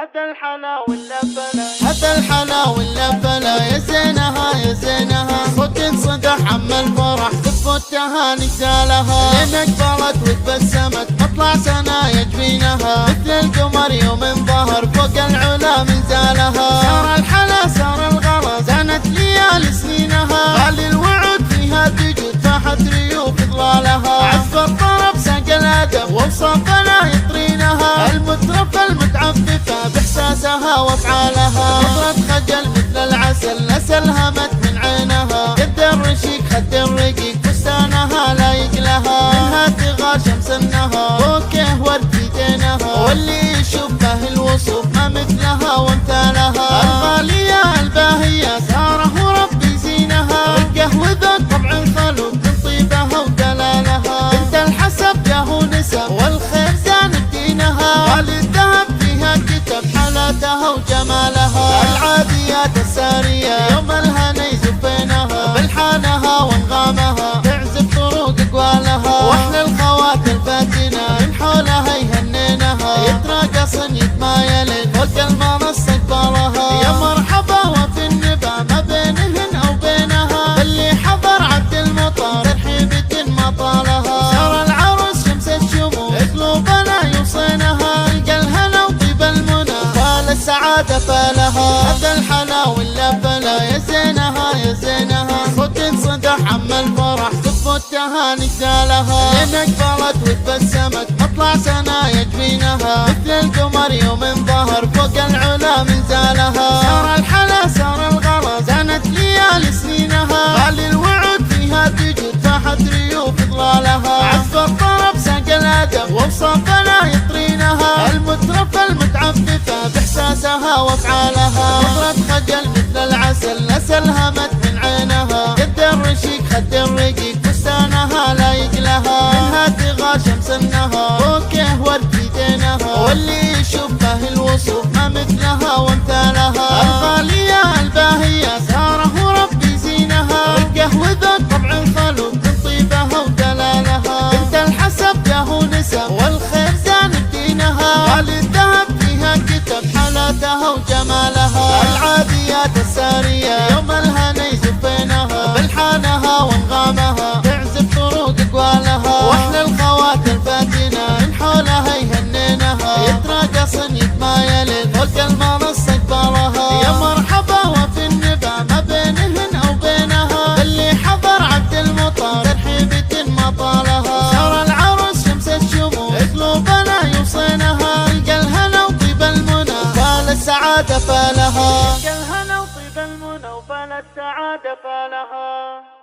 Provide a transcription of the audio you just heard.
هذا الحلا واللبلا، هذا الحلا واللبلا، يا زينها يا زينها، صوت صدح عم الفرح تفوتها نجالها، لين اقبلت وتبسمت مطلع سنة يجبينها، مثل القمر يوم ظهر فوق العلا من زالها، سار الحلا سار الغلا زانت ليالي سنينها، غالي الوعود فيها تجود فاحت ريوف ظلالها، عذب الطرب ساق الادب ووصافنا يطرينها، المترف المتعففة باحساسها وافعالها، نظرة خجل مثل العسل نسلها مت من عينها، قد الرشيق خد الرقيق فستانها لايق لها، منها تغار شمس النهار بوكه ورد في دينها، واللي يشوفه الوصوف ما مثلها وامثالها، الغالية الباهية ساره وربي زينها، رقه وذوق طبع الخلوق من طيبها ودلالها، بنت الحسب جاه نسب والخير زانت دينها، غالي الذهب فيها كتب حالاتها وجمالها، العاديات السارية يوم الهنا يزفينها، بلحانها وانغامها تعزف طروق اقوالها، واحلى الخوات الفاتنة من حولها يهنينها، يتراقصن يتمايلن فوق المنصة قبالها، يا مرحبا وفي النبا ما بينهن او بينها، باللي حضر عبد المطر ترحيبة ما طالها، سار العروس شمس الشموس قلوبنا يوصينها، تلقى الهنا وطيب المنى فالسعادة فالها، هذا الحلا واللبلا، يا زينها يا زينها، صوت صدح عم الفرح تفوتها نجالها، لين اقبلت وتبسمت مطلع سنة يجبينها، مثل القمر يوم ظهر فوق العلا من زالها، سار الحلا سار الغلا زانت ليالي سنينها، غالي الوعود فيها تجود فاحت ريوف ظلالها، عذب الطرب ساق الادب ووصافنا يطرينها، المترف المتعففة باحساسها وافعالها، نظرة خجل مثل العسل نسلها مت من عينها، قد الرشيق خد الرقيق فستانها لايق لها، منها تغار شمس النهار بوكه ورد في دينها، واللي يشوفه الوصوف ما مثلها وامثالها، الغالية الباهية ساره وربي زينها، رقه وذوق طبع الخلوق من طيبها ودلالها، بنت الحسب جاه نسب والخير زانت دينها، غالي الذهب فيها كتب حالاتها وجمالها، العاديات السارية يوم الهنا يزفينها، بلحانها وانغامها تعزف طروق اقوالها، واحلى الخوات الفاتنة من حولها يهنينها، يتراقصن يتمايلن فوق المنصة قبالها، يا مرحبا وفي النبا ما بينهن او بينها، باللي حضر عبد المطر ترحيبة ما طالها، سار العروس شمس الشموس قلوبنا يوصينها، تلقى الهنا وطيب المنى فالسعادة فالها، تلقى الهنا وطيب المنى وفال السعادة فالها.